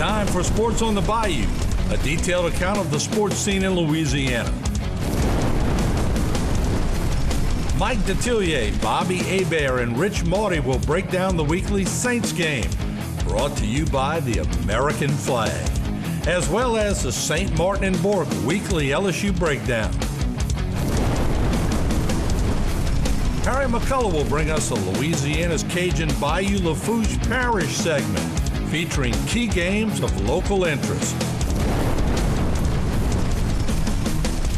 time for Sports on the Bayou, a detailed account of the sports scene in Louisiana. Mike Detillier, Bobby Hebert, and Rich Maury will break down the weekly Saints game, brought to you by the American flag, as well as the St. Martin and Bourke weekly LSU breakdown. Harry McCullough will bring us a Louisiana's Cajun Bayou LaFourche Parish segment, featuring key games of local interest.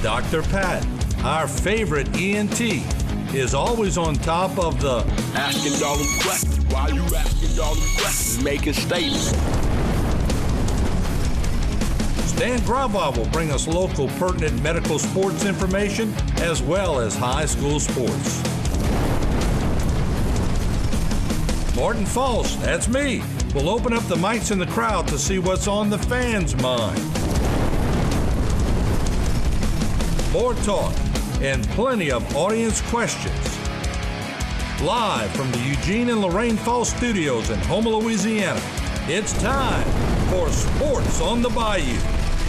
Dr. Pat, our favorite ENT, is always on top of the asking all them questions. Why you asking all them questions? Making statements. Stan Grava will bring us local pertinent medical sports information as well as high school sports. Martin False, that's me, will open up the mics in the crowd to see what's on the fans' mind. More talk and plenty of audience questions. Live from the Eugene and Lorraine Falls studios in Houma, Louisiana, it's time for Sports on the Bayou.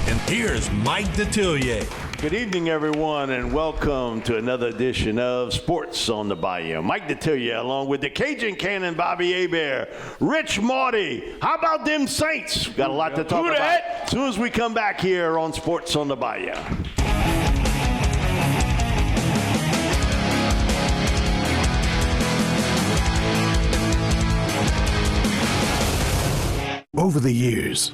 And here's Mike Detillier. Good evening, everyone, and welcome to another edition of Sports on the Bayou. Mike Detillier, along with the Cajun Cannon, Bobby Hebert, Rich Maury. How about them Saints? We've got a lot to talk about as soon as we come back here on Sports on the Bayou. Over the years,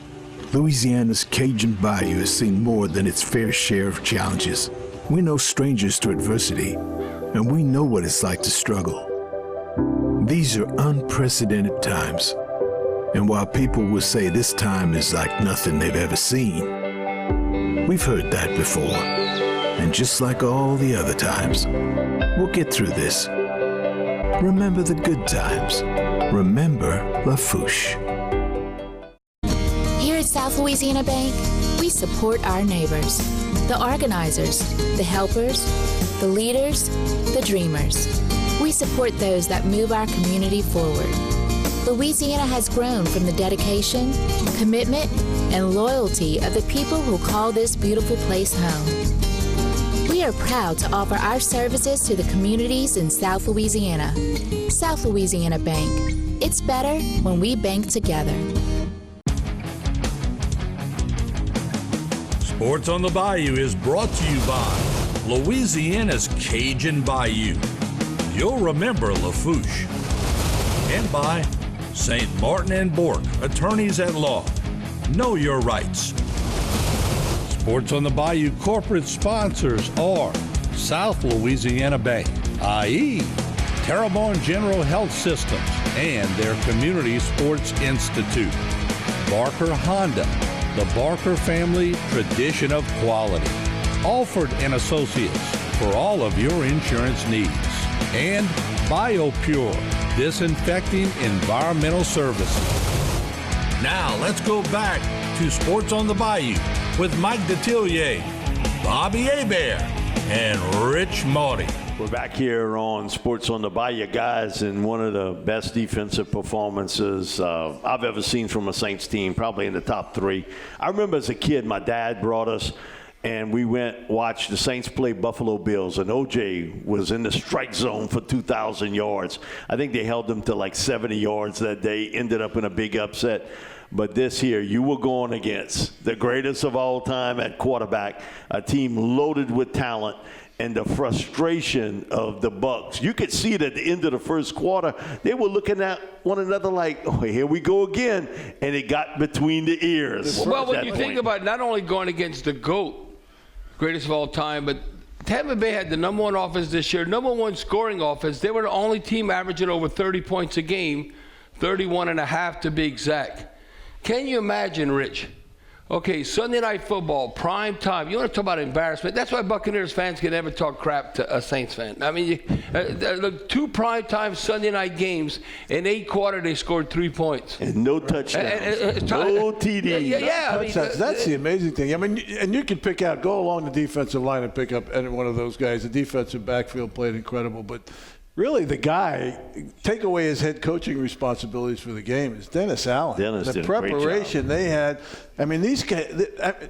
Louisiana's Cajun Bayou has seen more than its fair share of challenges. We're no strangers to adversity, and we know what it's like to struggle. These are unprecedented times, and while people will say this time is like nothing they've ever seen, we've heard that before. And just like all the other times, we'll get through this. Remember the good times. Remember LaFourche. Here at South Louisiana Bank, we support our neighbors, the organizers, the helpers, the leaders, the dreamers. We support those that move our community forward. Louisiana has grown from the dedication, commitment, and loyalty of the people who call this beautiful place home. We are proud to offer our services to the communities in South Louisiana. South Louisiana Bank. It's better when we bank together. Sports on the Bayou is brought to you by Louisiana's Cajun Bayou. You'll remember LaFourche. And by St. Martin and Bourke, attorneys at law. Know your rights. Sports on the Bayou corporate sponsors are South Louisiana Bank, i.e. Terrebonne General Health Systems and their Community Sports Institute. Barker Honda, the Barker family tradition of quality. Alford and Associates for all of your insurance needs. And BioPure, disinfecting environmental services. Now let's go back to Sports on the Bayou with Mike Detillier, Bobby Hebert, and Rich Maury. We're back here on Sports on the Bayou, guys, and one of the best defensive performances I've ever seen from a Saints team, probably in the top three. I remember as a kid, my dad brought us, and we watched the Saints play Buffalo Bills, and OJ was in the strike zone for 2,000 yards. I think they held them to like 70 yards that day, ended up in a big upset. But this here, you were going against the greatest of all time at quarterback, a team loaded with talent, and the frustration of the Bucs. You could see it at the end of the first quarter. They were looking at one another like, oh, here we go again. And it got between the ears. Well, when you think about not only going against the GOAT, greatest of all time, but Tampa Bay had the number one offense this year, number one scoring offense. They were the only team averaging over 30 points a game, 31.5 to be exact. Can you imagine, Rich? Okay, Sunday Night Football, prime time. You want to talk about embarrassment? That's why Buccaneers fans can never talk crap to a Saints fan. I mean, look, 2 prime time Sunday night games. In 8 quarters, they scored 3 points. And no touchdowns. No TD. Yeah. I mean, that's the amazing thing. I mean, and you can pick out, go along the defensive line and pick up any one of those guys. The defensive backfield played incredible, but Really, the guy, take away his head coaching responsibilities for the game, is Dennis Allen. Dennis the did a great preparation they had. I mean, these guys.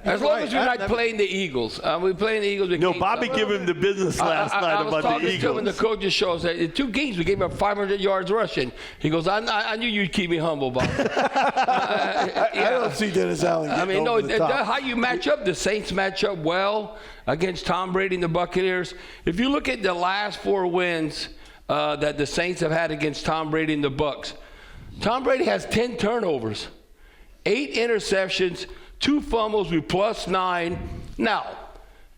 As long as we're not playing the Eagles. We're playing the Eagles. No, Bobby gave him the business last night about the Eagles. I was talking to him in the coaches' show. In 2 games, we gave up 500 yards rushing. He goes, I knew you'd keep me humble, Bob. I don't see Dennis Allen getting over the top. How you match up, the Saints match up well against Tom Brady and the Buccaneers. If you look at the last 4 wins that the Saints have had against Tom Brady and the Bucs, Tom Brady has 10 turnovers, 8 interceptions, 2 fumbles with +9. Now,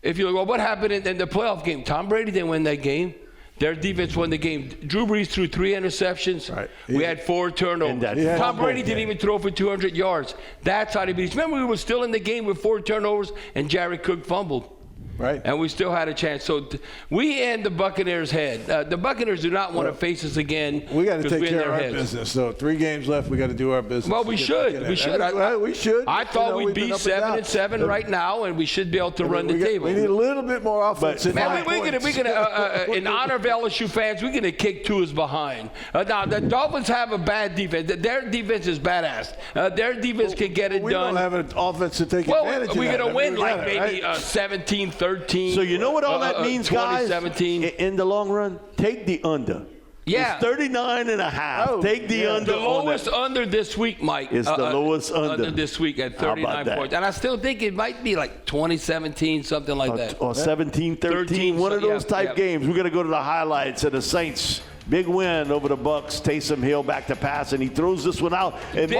if you go, well, what happened in the playoff game? Tom Brady didn't win that game. Their defense won the game. Drew Brees threw 3 interceptions. Right. We had 4 turnovers. Tom Brady didn't even throw for 200 yards. That's how they beat us. Remember, we were still in the game with 4 turnovers, and Jared Cook fumbled. Right. And we still had a chance. So we and the Buccaneers head. The Buccaneers do not want to face us again. We got to take care of our business. So 3 games left. We got to do our business. Well, we should. We should. We should. I thought we'd be 7-7 right now, and we should be able to run the table. We need a little bit more offense. Man, we're gonna in honor of LSU fans, we're gonna kick Tua's behind. Now the Dolphins have a bad defense. Their defense is badass. Their defense can get it done. We don't have an offense to take advantage of that. We're gonna win like maybe 17-13. So you know what all that means, guys? 2017. In the long run, take the under. Yeah. It's 39.5. Oh, take the under. The lowest under this week, Mike. It's the lowest under this week at 39 points. And I still think it might be like 2017, something like that. Or 17-13, one of those type games. We're going to go to the highlights of the Saints. Big win over the Bucs. Taysom Hill back to pass, and he throws this one out. And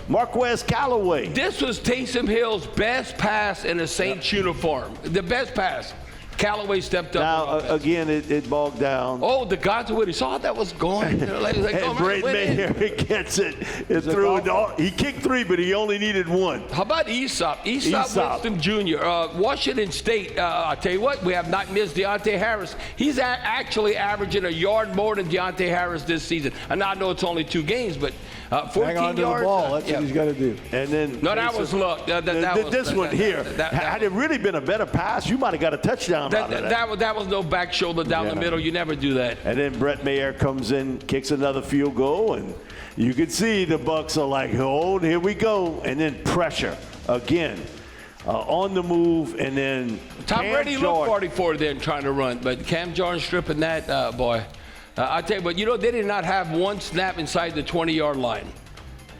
Marquez Callaway. This was Taysom Hill's best pass in a Saints uniform. The best pass. Callaway stepped up. Now, again, it bogged down. Oh, the guys were. He saw how that was going. And Brett Mayer gets it. He kicked 3, but he only needed 1. How about Aesop Winston Jr.? Washington State, I'll tell you what, we have not missed Deontay Harris. He's actually averaging a yard more than Deontay Harris this season. And I know it's only 2 games, but 14 hang on to yards. The ball. That's what he's got to do. And then that was luck. This one here, had it really been a better pass, you might have got a touchdown out of that. That was no back shoulder down the middle. You never do that. And then Brett Mayer comes in, kicks another field goal, and you can see the Bucs are like, oh, here we go. And then pressure again. On the move, and then Tom Brady looked 44 then trying to run, but Cam Jordan stripping that, boy. I tell you, but they did not have 1 snap inside the 20-yard line.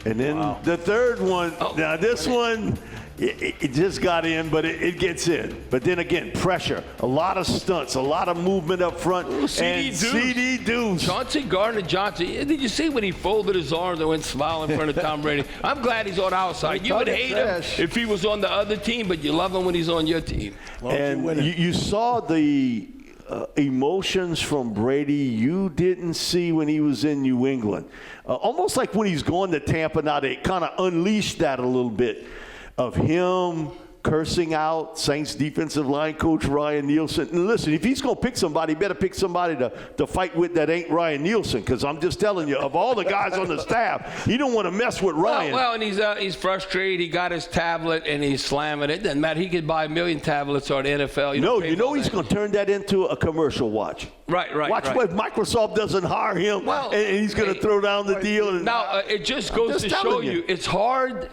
And then the third one, now this one, it just got in, but it gets in. But then again, pressure, a lot of stunts, a lot of movement up front. Ooh, CD Deuce. Chauncey Gardner-Johnson. Did you see when he folded his arms and went smile in front of Tom Brady? I'm glad he's on our side. You would hate him if he was on the other team, but you love him when he's on your team. And you saw the emotions from Brady you didn't see when he was in New England. Almost like when he's going to Tampa now, they kind of unleashed that a little bit of him cursing out Saints defensive line coach Ryan Nielsen. And listen, if he's going to pick somebody, he better pick somebody to fight with that ain't Ryan Nielsen, because I'm just telling you, of all the guys on the staff, you don't want to mess with Ryan. Well, and he's frustrated. He got his tablet and he's slamming it. Doesn't matter. He could buy 1 million tablets on the NFL. He's going to turn that into a commercial watch. Right. Watch what Microsoft doesn't hire him, and he's going to throw down the deal. Now, it just goes to show you, it's hard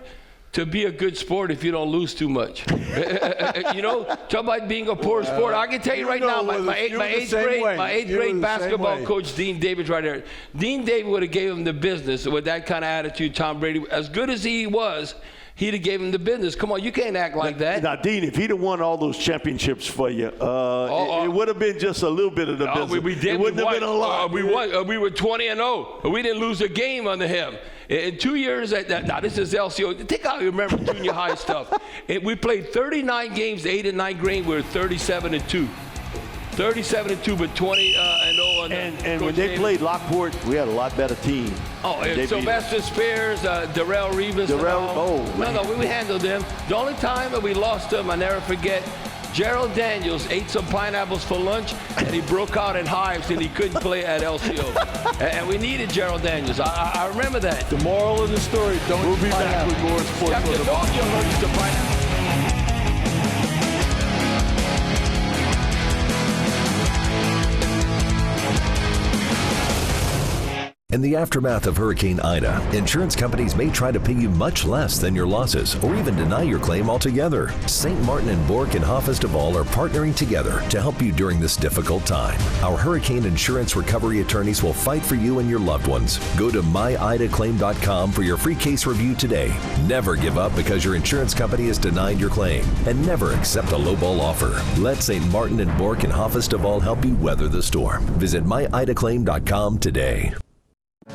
to be a good sport if you don't lose too much. Talk about being a poor sport. I can tell you right now, my eighth grade basketball coach, Dean Davis, right there. Dean Davis would have gave him the business with that kind of attitude. Tom Brady, as good as he was, he'd have gave him the business. Come on, you can't act like that. Now, Dean, if he'd have won all those championships for you, it would have been just a little bit of the business. We did. It wouldn't have been a lot. We won. We were 20-0. We didn't lose a game under him. In 2 years, now this is LCO. Think how you remember junior high stuff. We played 39 games, 8 and 9 games. We were 37-2. 37-2, but 20-0. And when they played Lockport, we had a lot better team. Sylvester Spears, Darrell Revis. We handled them. The only time that we lost them, I never forget, Gerald Daniels ate some pineapples for lunch, and he broke out in hives, and he couldn't play at LCO. And we needed Gerald Daniels. I remember that. The moral of the story, we'll be back with more sports. You're allergic to pineapples. In the aftermath of Hurricane Ida, insurance companies may try to pay you much less than your losses or even deny your claim altogether. St. Martin and Bork and Hoffest Duval are partnering together to help you during this difficult time. Our hurricane insurance recovery attorneys will fight for you and your loved ones. Go to myidaclaim.com for your free case review today. Never give up because your insurance company has denied your claim, and never accept a lowball offer. Let St. Martin and Bork and Hoffest Duval help you weather the storm. Visit myidaclaim.com today.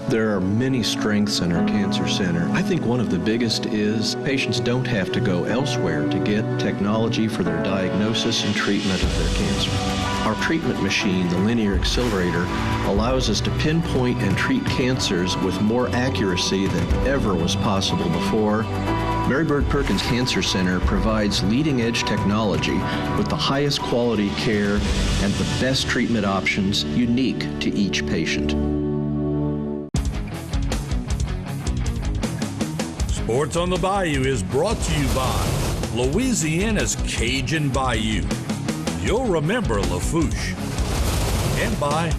There are many strengths in our cancer center. I think one of the biggest is patients don't have to go elsewhere to get technology for their diagnosis and treatment of their cancer. Our treatment machine, the linear accelerator, allows us to pinpoint and treat cancers with more accuracy than ever was possible before. Mary Bird Perkins Cancer Center provides leading-edge technology with the highest quality care and the best treatment options unique to each patient. Sports on the Bayou is brought to you by Louisiana's Cajun Bayou. You'll remember LaFouche. And by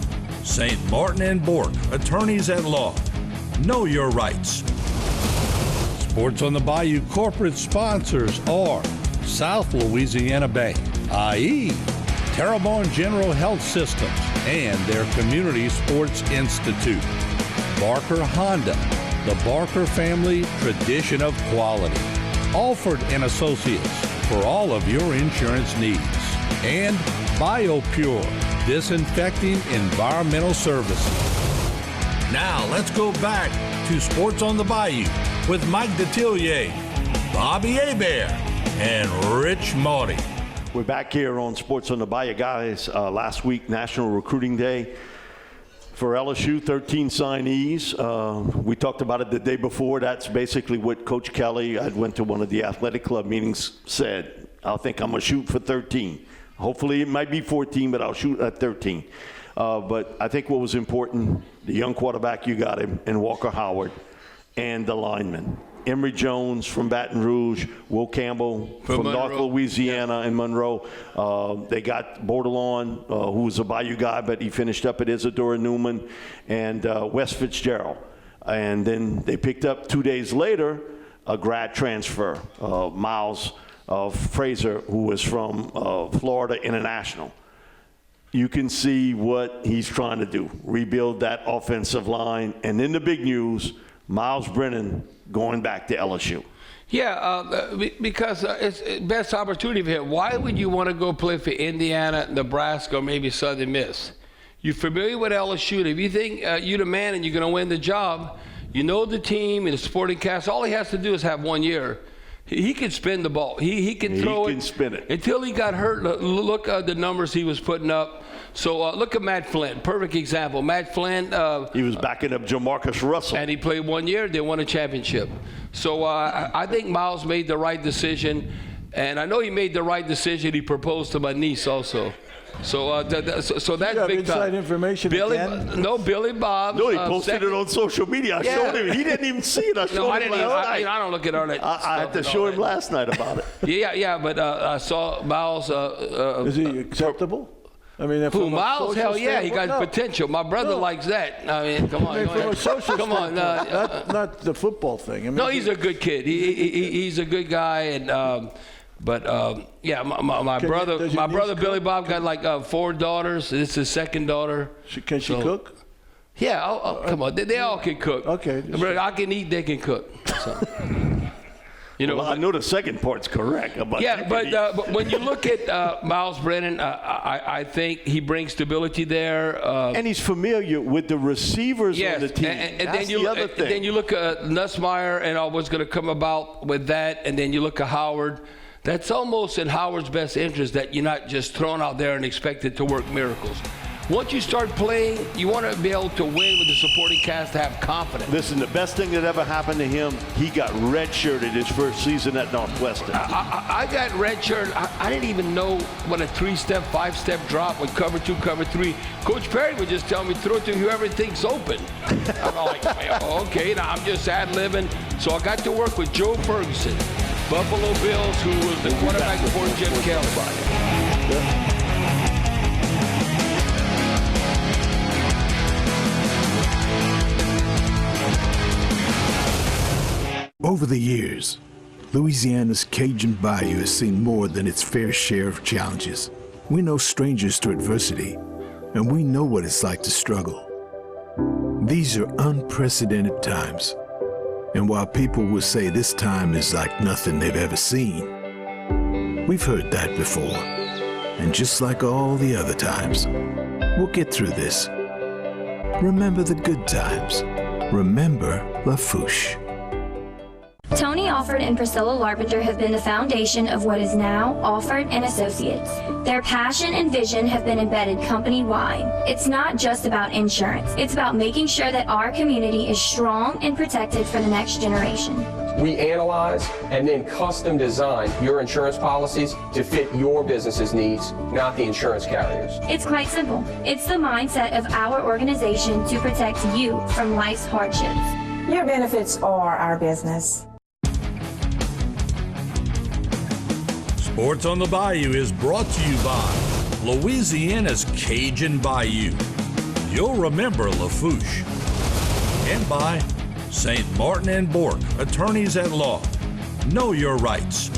St. Martin and Bork, attorneys at law. Know your rights. Sports on the Bayou corporate sponsors are South Louisiana Bank, i.e. Terrebonne General Health Systems and their Community Sports Institute. Barker Honda, the Barker family tradition of quality. Alford and Associates for all of your insurance needs. And BioPure, disinfecting environmental services. Now let's go back to Sports on the Bayou with Mike Detillier, Bobby Hebert, and Rich Maury. We're back here on Sports on the Bayou, guys. Last week, National Recruiting Day. For LSU, 13 signees. We talked about it the day before. That's basically what Coach Kelly, I went to one of the athletic club meetings, said. I think I'm going to shoot for 13. Hopefully it might be 14, but I'll shoot at 13. But I think what was important, the young quarterback, you got him, and Walker Howard, and the linemen. Emory Jones from Baton Rouge, Will Campbell from North Louisiana and Monroe. They got Bordelon, who was a Bayou guy, but he finished up at Isadora Newman, and Wes Fitzgerald. And then they picked up 2 days later a grad transfer, Miles Fraser, who was from Florida International. You can see what he's trying to do, rebuild that offensive line. And then the big news, Miles Brennan going back to LSU. Yeah, because it's best opportunity for him. Why would you want to go play for Indiana, Nebraska, or maybe Southern Miss? You're familiar with LSU. If you think you're the man and you're going to win the job, you know the team and the supporting cast. All he has to do is have 1 year. He can spin the ball. He can throw it. He can spin it. Until he got hurt, look at the numbers he was putting up. So look at Matt Flynn, perfect example. Matt Flynn. He was backing up Jamarcus Russell. And he played 1 year, they won a championship. So I think Miles made the right decision. And I know he made the right decision. He proposed to my niece also. So that's you have big inside time. Information Billy, again? no, Billy Bob. No, he posted it on social media. I showed him. He didn't even see it. I showed him last night. I don't look at all that. I had to show him last night about it. Yeah, but I saw Miles. Is he acceptable? I mean, Who, Miles? Hell yeah, he got potential. My brother likes that. I mean, come on. From a social come on. not the football thing. I mean, no, he's a good kid. He's a good guy, and yeah, my brother Billy Bob got like 4 daughters. This is his second daughter. Can she cook? Yeah, come on. They all can cook. Okay. I can eat, they can cook. So. You know, well, I know the second part's correct. But when you look at Miles Brennan, I think he brings stability there. And he's familiar with the receivers on the team. And that's the other thing. And then you look at Nussmeier and what's going to come about with that, and then you look at Howard. That's almost in Howard's best interest that you're not just thrown out there and expected to work miracles. Once you start playing, you want to be able to win with the supporting cast to have confidence. Listen, the best thing that ever happened to him, he got redshirted his first season at Northwestern. I got redshirted. I didn't even know what a 3-step, 5-step drop with cover 2, cover 3. Coach Perry would just tell me, throw it to whoever thinks open. I'm like, okay, now I'm just ad-libbing. So I got to work with Joe Ferguson, Buffalo Bills, who was the quarterback before Jim Kelly. Over the years, Louisiana's Cajun Bayou has seen more than its fair share of challenges. We're no strangers to adversity, and we know what it's like to struggle. These are unprecedented times, and while people will say this time is like nothing they've ever seen, we've heard that before. And just like all the other times, we'll get through this. Remember the good times. Remember LaFouche. Tony Alford and Priscilla Larpenter have been the foundation of what is now Alford and Associates. Their passion and vision have been embedded company-wide. It's not just about insurance. It's about making sure that our community is strong and protected for the next generation. We analyze and then custom design your insurance policies to fit your business's needs, not the insurance carriers. It's quite simple. It's the mindset of our organization to protect you from life's hardships. Your benefits are our business. Sports on the Bayou is brought to you by Louisiana's Cajun Bayou. You'll remember LaFouche. And by St. Martin and Bork, attorneys at law. Know your rights.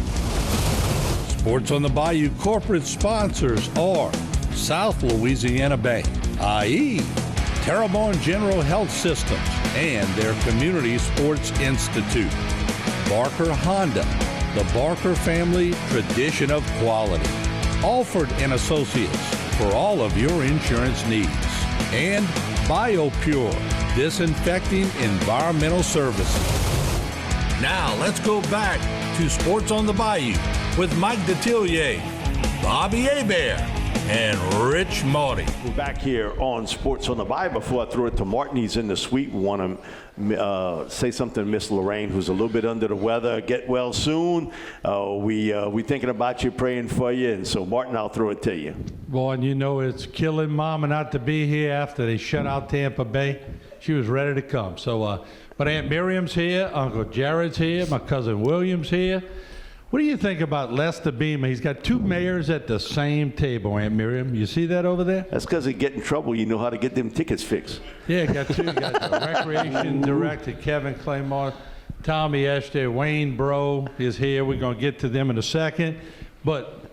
Sports on the Bayou corporate sponsors are South Louisiana Bank, i.e. Terrebonne General Health Systems and their Community Sports Institute. Barker Honda, the Barker family tradition of quality. Alford and Associates for all of your insurance needs. And BioPure, disinfecting environmental services. Now let's go back to Sports on the Bayou with Mike Detillier, Bobby Hebert, and Rich Marty. We're back here on Sports on the Bayou. Before I throw it to Martin, he's in the suite. We want to say something to Miss Lorraine, who's a little bit under the weather. Get well soon. We thinking about you, praying for you. And so, Martin, I'll throw it to you. Boy, and you know it's killing Mama not to be here after they shut out Tampa Bay. She was ready to come. So, but Aunt Miriam's here, Uncle Jared's here, my cousin William's here. What do you think about Lester Beamer? He's got two mayors at the same table, Aunt Miriam. You see that over there? That's because they get in trouble. You know how to get them tickets fixed. Yeah, got two. You got the Recreation Director, Kevin Claymore, Tommy Esther, Wayne Bro is here. We're going to get to them in a second. But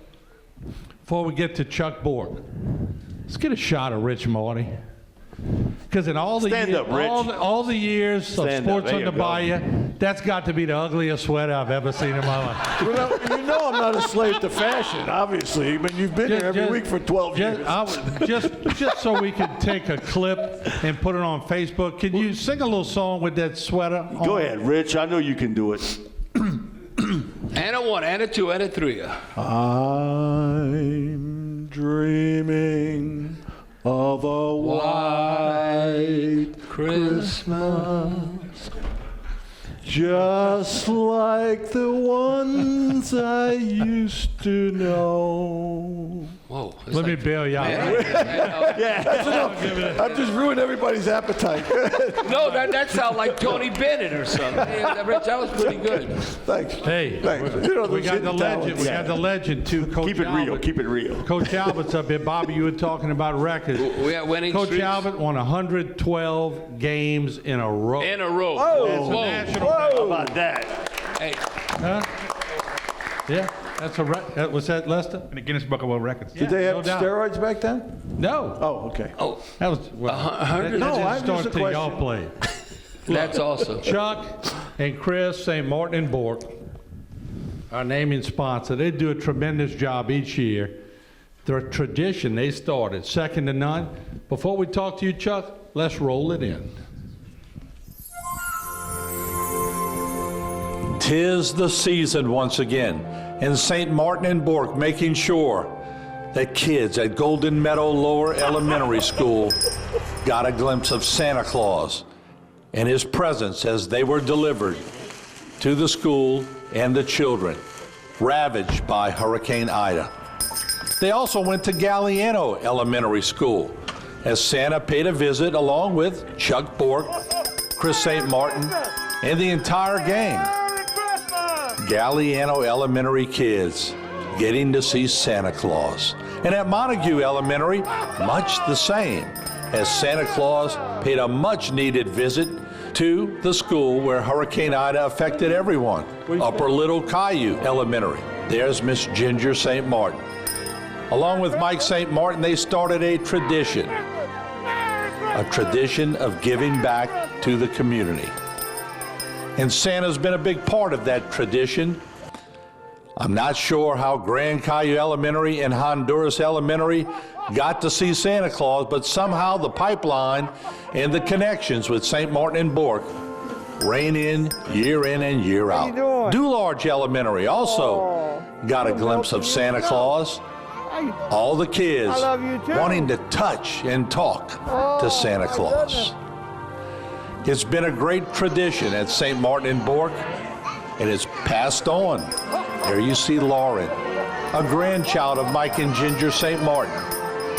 before we get to Chuck Bork, let's get a shot of Rich Marty. Because in all the years, all the years of Sports on the Bayou, that's got to be the ugliest sweater I've ever seen in my life. Well, you know I'm not a slave to fashion, obviously. I mean, you've been here every week for 12 years. Just so we could take a clip and put it on Facebook, can you sing a little song with that sweater on? Go ahead, Rich. I know you can do it. And a one, and a two, and a three. I'm dreaming of a white Christmas, just like the ones I used to know. Whoa. Let me bail you out. Yeah, that's enough. I've just ruined everybody's appetite. No, that sounds like Tony Bennett or something. Yeah, Rich, that was pretty good. Thanks. Hey, Thanks. we got the legend. We got the legend too, Coach Keep it Albert. real. Keep it real. Coach Albert's up here. Bobby, you were talking about records. We got winning Coach streaks. Albert won 112 games in a row. In a row. Whoa. That's a national How record. about that? Hey. Huh? Yeah, that's a record. Was that Lester? In the Guinness Book of World Records. Did they have no doubt. steroids back then? No. Oh, okay. Oh, That was, well, that No, didn't I'm start just a till y'all question. played. that's awesome. Chuck and Chris, St. Martin and Bork, our naming sponsor, they do a tremendous job each year. Their tradition they started, second to none. Before we talk to you, Chuck, let's roll it in. 'Tis the season once again, and St. Martin and Bork making sure that kids at Golden Meadow Lower Elementary School got a glimpse of Santa Claus and his presents as they were delivered to the school and the children ravaged by Hurricane Ida. They also went to Galliano Elementary School as Santa paid a visit along with Chuck Bork, Chris St. Martin, and the entire gang. Galliano Elementary kids getting to see Santa Claus. And at Montague Elementary, much the same, as Santa Claus paid a much-needed visit to the school where Hurricane Ida affected everyone, Upper Little Caillou Elementary. There's Miss Ginger St. Martin. Along with Mike St. Martin, they started a tradition of giving back to the community. And Santa's been a big part of that tradition. I'm not sure how Grand Caillou Elementary and Honduras Elementary got to see Santa Claus, but somehow the pipeline and the connections with St. Martin and Bourke rein in and year out. Dularge Elementary also got a glimpse of Santa Claus. All the kids wanting to touch and talk to Santa Claus. It's been a great tradition at St. Martin and Bourke, and it's passed on. There you see Lauren, a grandchild of Mike and Ginger St. Martin,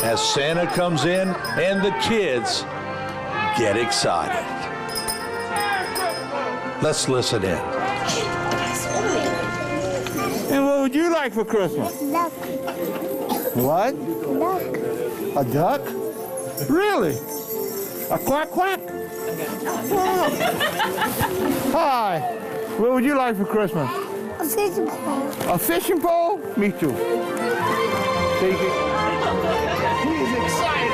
as Santa comes in and the kids get excited. Let's listen in. And what would you like for Christmas? Duck. What? Duck. A duck? Really? A quack quack? Oh. Hi. What would you like for Christmas? A fishing pole. A fishing pole? Me too. Take it. He's excited.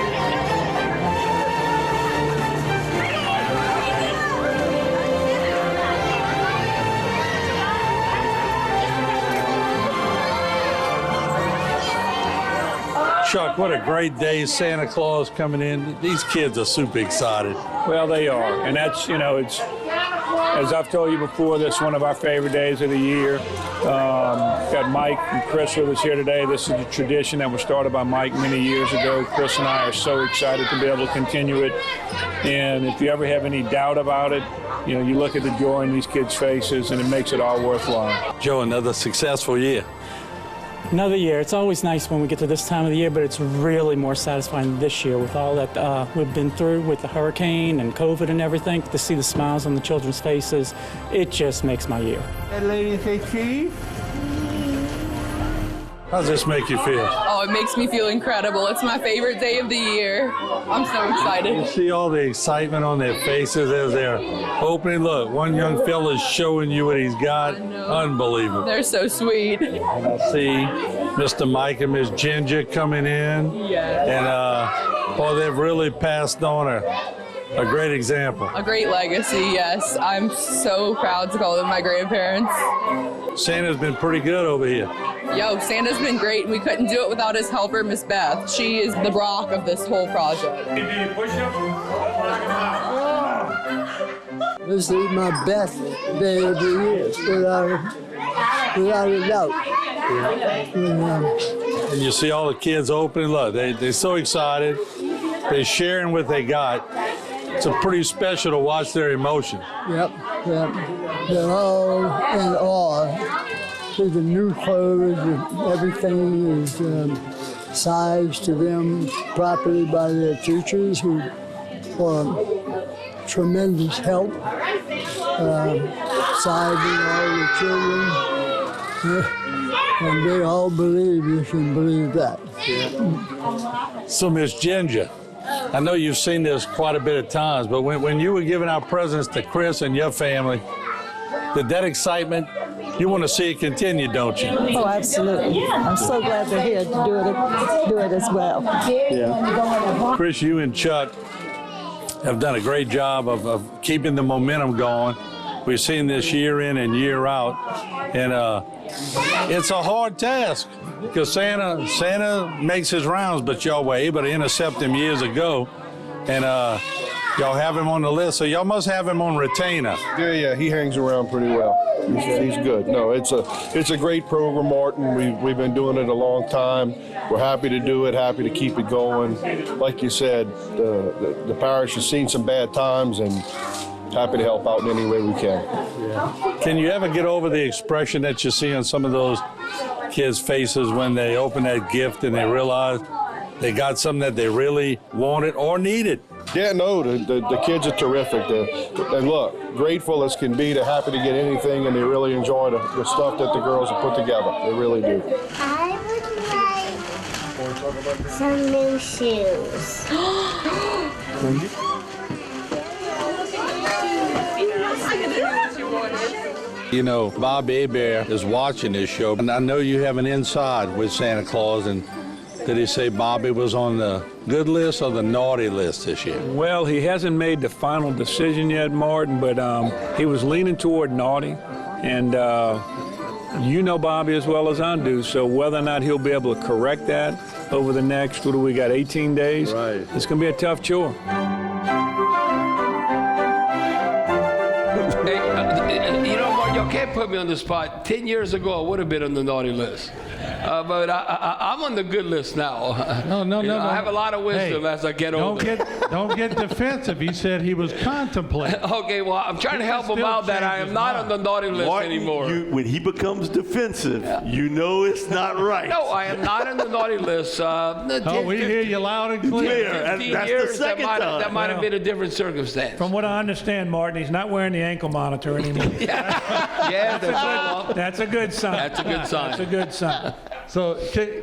Chuck, what a great day, Santa Claus coming in. These kids are super excited. Well, they are, and that's, it's, as I've told you before, this is one of our favorite days of the year. Got Mike and Chris with us here today. This is a tradition that was started by Mike many years ago. Chris and I are so excited to be able to continue it, and if you ever have any doubt about it, you look at the joy in these kids' faces, and it makes it all worthwhile. Joe, another successful year. Another year. It's always nice when we get to this time of the year, but it's really more satisfying this year with all that we've been through with the hurricane and COVID and everything. To see the smiles on the children's faces, it just makes my year. That lady say cheese? How does this make you feel? Oh, it makes me feel incredible. It's my favorite day of the year. I'm so excited. You see all the excitement on their faces as they're opening. Look, one young fella's showing you what he's got. Unbelievable. They're so sweet. And I see Mr. Mike and Miss Ginger coming in. Yes. And boy, they've really passed on a great example. A great legacy, yes. I'm so proud to call them my grandparents. Santa's been pretty good over here. Yo, Santa's been great, and we couldn't do it without his helper, Miss Beth. She is the rock of this whole project. This is my best day of the year, without a doubt. And you see all the kids opening. Look, they're so excited. They're sharing what they got. It's pretty special to watch their emotion. Yep. They're all in awe. See the new clothes and everything is sized to them properly by their teachers who are tremendous help, sizing all the children. And they all believe you can believe that. Yeah. So, Miss Ginger, I know you've seen this quite a bit of times, but when you were giving out presents to Chris and your family, did that excitement, you want to see it continue, don't you? Oh, absolutely. I'm so glad they're here to do it as well. Yeah. Chris, you and Chuck have done a great job of keeping the momentum going. We've seen this year in and year out, and it's a hard task because Santa makes his rounds, but y'all were able to intercept him years ago, and y'all have him on the list, so y'all must have him on retainer. Yeah, he hangs around pretty well. He's good. No, it's a great program, Martin. We've been doing it a long time. We're happy to do it, happy to keep it going. Like you said, the parish has seen some bad times and happy to help out in any way we can. Yeah. Can you ever get over the expression that you see on some of those kids' faces when they open that gift and they realize they got something that they really wanted or needed? Yeah, no, the kids are terrific. And look, grateful as can be. They're happy to get anything, and they really enjoy the stuff that the girls have put together. They really do. I would like some new shoes. You know, Bob Hebert is watching this show, and I know you have an inside with Santa Claus, and did he say Bobby was on the good list or the naughty list this year? Well, he hasn't made the final decision yet, Martin, but he was leaning toward naughty, and you know Bobby as well as I do, so whether or not he'll be able to correct that over the next, what do we got, 18 days? Right. It's going to be a tough chore. Hey, you know, Mark, y'all can't put me on the spot. 10 years ago, I would have been on the naughty list. But I'm on the good list now. No. I have a lot of wisdom as I get older. Don't get defensive. He said he was contemplating. Okay, well, I'm trying to help him out that I am not on the naughty list anymore. When he becomes defensive, you know it's not right. No, I am not on the naughty list. We hear you loud and clear. 15 That's years, the second that time. might have been a different circumstance. From what I understand, Martin, he's not wearing the ankle monitor anymore. That's a good sign. That's a good sign. That's a good sign. So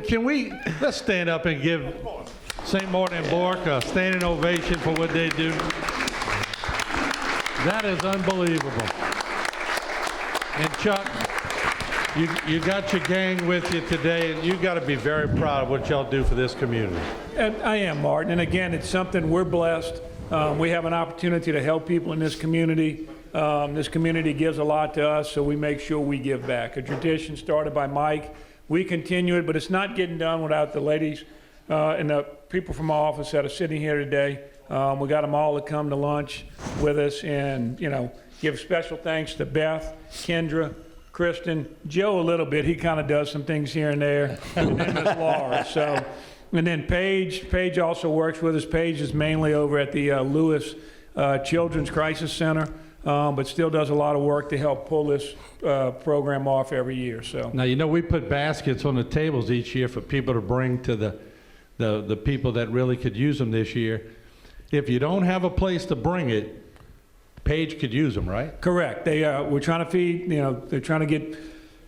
can we, let's stand up and give St. Martin and Bork a standing ovation for what they do. That is unbelievable. And Chuck, you got your gang with you today, and you got to be very proud of what y'all do for this community. And I am, Martin. And again, it's something we're blessed. We have an opportunity to help people in this community. This community gives a lot to us, so we make sure we give back. A tradition started by Mike. We continue it, but it's not getting done without the ladies and the people from our office that are sitting here today. We got them all to come to lunch with us, and give special thanks to Beth, Kendra, Kristen, Joe a little bit. He kind of does some things here and there, and then Miss Laura. So, and then Paige also works with us. Paige is mainly over at the Lewis Children's Crisis Center. But still does a lot of work to help pull this program off every year. So now, we put baskets on the tables each year for people to bring to the people that really could use them this year. If you don't have a place to bring it, Paige could use them, right? Correct. We're trying to feed. They're trying to get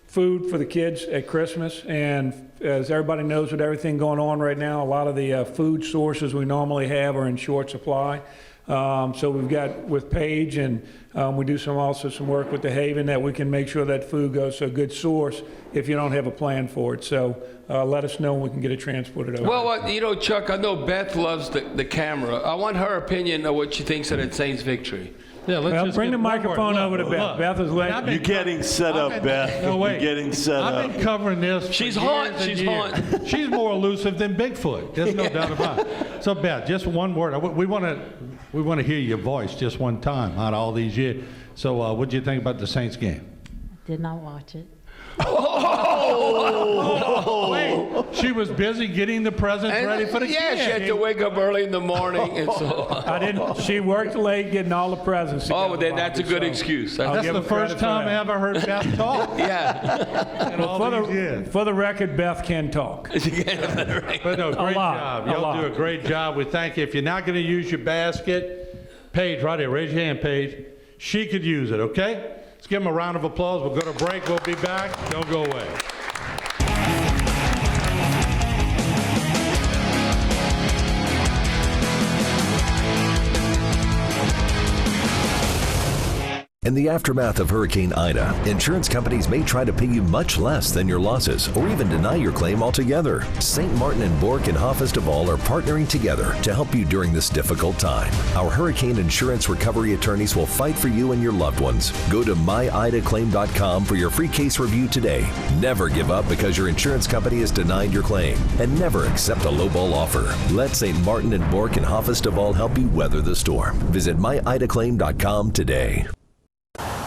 food for the kids at Christmas, and as everybody knows, with everything going on right now, a lot of the food sources we normally have are in short supply. So we've got with Paige, and we do some work with the Haven that we can make sure that food goes to a good source if you don't have a plan for it. So let us know when we can get it transported over. Well, Chuck, I know Beth loves the camera. I want her opinion of what she thinks of that Saints victory. Yeah, let's just bring the microphone over to Beth. Beth is like, you're getting set up, Beth. No, wait. You're getting set up. I've been covering this. She's hot. She's hot. She's more elusive than Bigfoot. There's no doubt about it. So, Beth, just one word. We want to hear your voice just one time out of all these years. So, what did you think about the Saints game? Did not watch it. Wait, she was busy getting the presents ready for the kids. Yeah, she had to wake up early in the morning, and so She worked late getting all the presents. Oh, then that's a good excuse. That's the first time I ever heard Beth talk. Yeah. For the record, Beth can talk. But no, great job. Y'all do a great job. We thank you. If you're not going to use your basket, Paige, right here, raise your hand, Paige. She could use it, okay? Let's give them a round of applause. We'll go to break. We'll be back. Don't go away. In the aftermath of Hurricane Ida, insurance companies may try to pay you much less than your losses or even deny your claim altogether. St. Martin and Bork and Hafez Duval are partnering together to help you during this difficult time. Our hurricane insurance recovery attorneys will fight for you and your loved ones. Go to myidaclaim.com for your free case review today. Never give up because your insurance company has denied your claim, and never accept a lowball offer. Let St. Martin and Bork and Hafez Duval help you weather the storm. Visit myidaclaim.com today.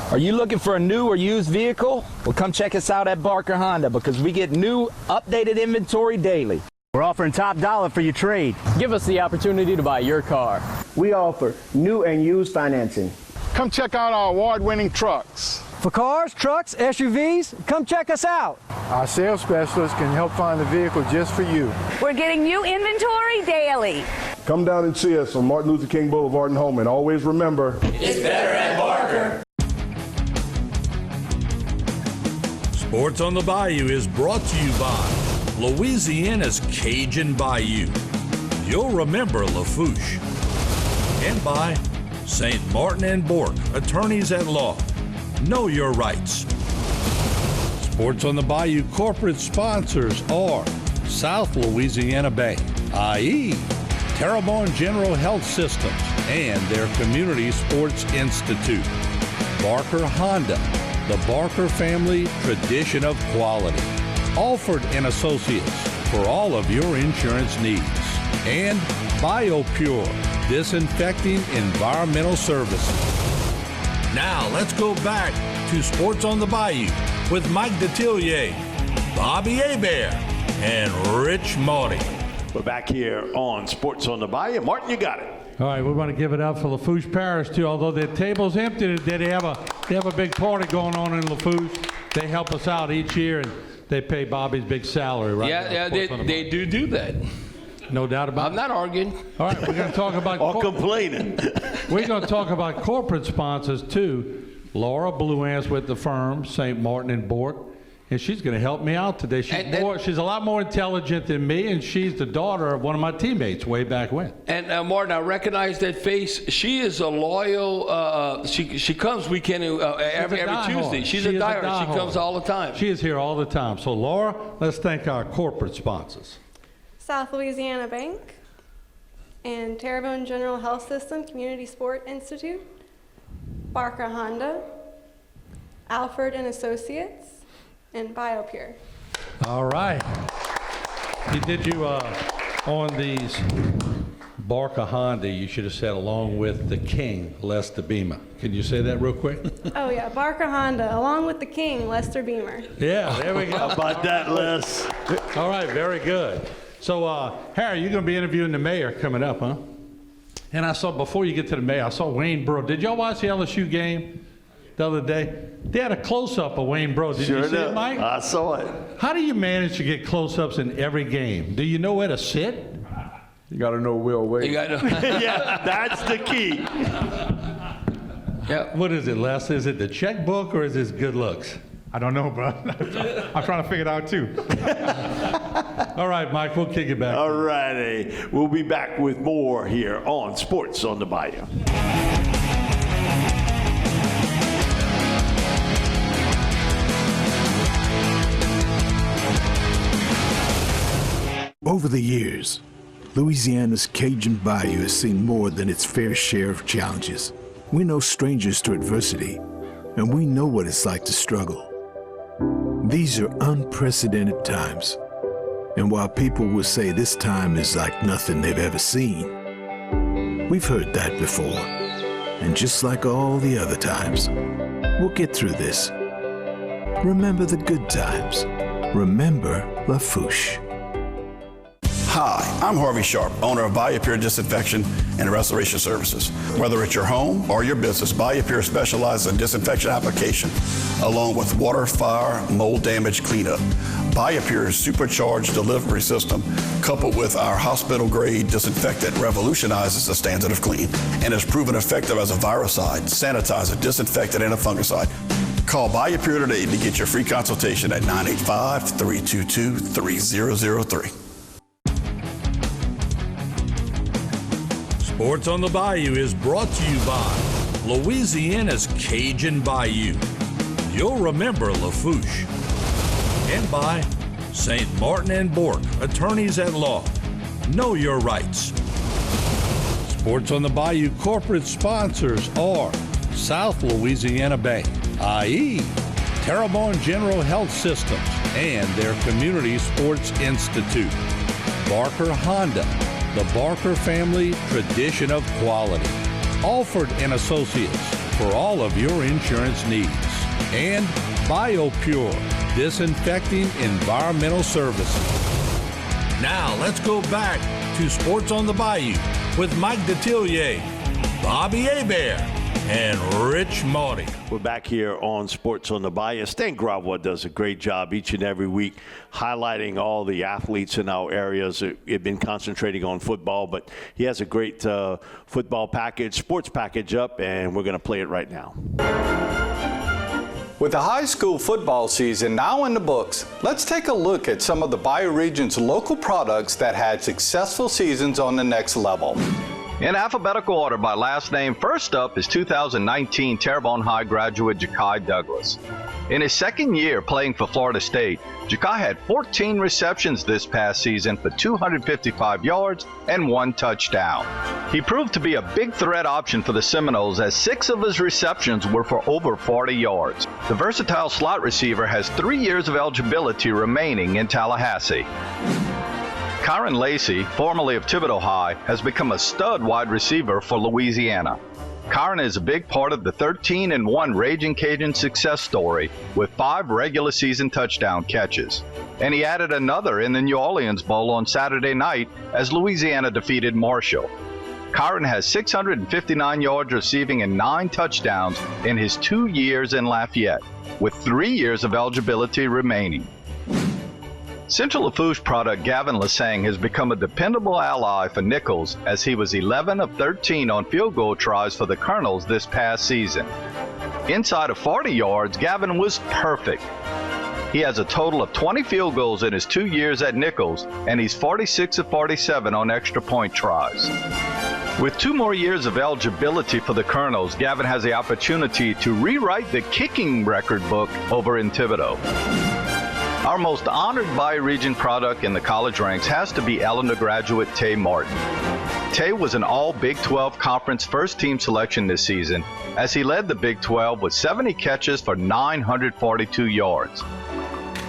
Are you looking for a new or used vehicle? Well, come check us out at Barker Honda because we get new, updated inventory daily. We're offering top dollar for your trade. Give us the opportunity to buy your car. We offer new and used financing. Come check out our award-winning trucks. For cars, trucks, SUVs, come check us out. Our sales specialists can help find the vehicle just for you. We're getting new inventory daily. Come down and see us on Martin Luther King Boulevard in Holman. Always remember, it's better at Barker. Sports on the Bayou is brought to you by Louisiana's Cajun Bayou. You'll remember LaFouche. And by St. Martin and Bork, attorneys at law. know your rights. Sports on the Bayou corporate sponsors are South Louisiana Bank, i.e. Terrebonne General Health Systems and their Community Sports Institute. Barker Honda, the Barker family tradition of quality. Alford and Associates for all of your insurance needs. And BioPure, disinfecting environmental services. Now let's go back to Sports on the Bayou with Mike Detillier, Bobby Hebert, and Rich Maury. We're back here on Sports on the Bayou. Martin, you got it. All right, we want to give it up for LaFourche Parish too. Although the table's empty today, they have a big party going on in LaFourche. They help us out each year, and they pay Bobby's big salary, right? Yeah, they do that. No doubt about it. I'm not arguing. All right, we're going to talk about or complaining. We're going to talk about corporate sponsors too. Laura Bluance with the firm, St. Martin and Bork. And she's going to help me out today. She's a lot more intelligent than me, and she's the daughter of one of my teammates way back when. And Martin, I recognize that face. She is a loyal. She comes weekend every Tuesday. She's a diehard. She comes all the time. She is here all the time. So Laura, let's thank our corporate sponsors. South Louisiana Bank and Terrebonne General Health System Community Sport Institute, Barker Honda, Alford and Associates, and BioPure. All right. He did you on these Barker Honda, you should have said along with the King, Lester Beamer. Can you say that real quick? Oh yeah, Barker Honda, along with the King, Lester Beamer. Yeah, there we go. How about that, Les? All right, very good. So, Harry, you're going to be interviewing the mayor coming up, huh? And I saw, before you get to the mayor, I saw Wayne Breaux. Did y'all watch the LSU game the other day? They had a close-up of Wayne Breaux. Did you see it, Mike? I saw it. How do you manage to get close-ups in every game? Do you know where to sit? You got to know Will Wade. You got to know. Yeah, that's the key. Yeah. What is it, Les? Is it the checkbook or is it good looks? I don't know, bro. I'm trying to figure it out, too. All right, Mike, we'll kick it back. All righty. We'll be back with more here on Sports on the Bayou. Over the years, Louisiana's Cajun Bayou has seen more than its fair share of challenges. We're no strangers to adversity, and we know what it's like to struggle. These are unprecedented times, and while people will say this time is like nothing they've ever seen, we've heard that before. And just like all the other times, we'll get through this. Remember the good times. Remember LaFourche. Hi, I'm Harvey Sharp, owner of BioPure Disinfection and Restoration Services. Whether it's your home or your business, BioPure specializes in disinfection application, along with water, fire, mold damage cleanup. BioPure's supercharged delivery system, coupled with our hospital-grade disinfectant, revolutionizes the standard of clean and is proven effective as a virucide, sanitizer, disinfectant, and a fungicide. Call BioPure today to get your free consultation at 985-322-3003. Sports on the Bayou is brought to you by Louisiana's Cajun Bayou. You'll remember LaFourche. And by St. Martin and Bork, attorneys at law. Know your rights. Sports on the Bayou corporate sponsors are South Louisiana Bank, i.e. Terrebonne General Health Systems and their Community Sports Institute. Barker Honda, the Barker family tradition of quality. Alford and Associates for all of your insurance needs. And BioPure, disinfecting environmental services. Now let's go back to Sports on the Bayou with Mike Detillier, Bobby Hebert, and Rich Maury. We're back here on Sports on the Bayou. Stan Gravois does a great job each and every week highlighting all the athletes in our areas. We've been concentrating on football, but he has a great football package, sports package up, and we're going to play it right now. With the high school football season now in the books, let's take a look at some of the Bayou region's local products that had successful seasons on the next level. In alphabetical order by last name, first up is 2019 Terrebonne High graduate Ja'Kai Douglas. In his second year playing for Florida State, Ja'Kai had 14 receptions this past season for 255 yards and 1 touchdown. He proved to be a big threat option for the Seminoles as 6 of his receptions were for over 40 yards. The versatile slot receiver has 3 years of eligibility remaining in Tallahassee. Kyron Lacey, formerly of Thibodeau High, has become a stud wide receiver for Louisiana. Kyron is a big part of the 13-1 Raging Cajun success story with 5 regular season touchdown catches. And he added another in the New Orleans Bowl on Saturday night as Louisiana defeated Marshall. Kyron has 659 yards receiving and 9 touchdowns in his 2 years in Lafayette, with 3 years of eligibility remaining. Central Lafourche product Gavin Lasang has become a dependable ally for Nichols as he was 11 of 13 on field goal tries for the Colonels this past season. Inside of 40 yards, Gavin was perfect. He has a total of 20 field goals in his 2 years at Nichols, and he's 46 of 47 on extra point tries. With 2 more years of eligibility for the Colonels, Gavin has the opportunity to rewrite the kicking record book over in Thibodeau. Our most honored Bayou Region product in the college ranks has to be Eleanor graduate Tay Martin. Tay was an all Big 12 conference first team selection this season as he led the Big 12 with 70 catches for 942 yards.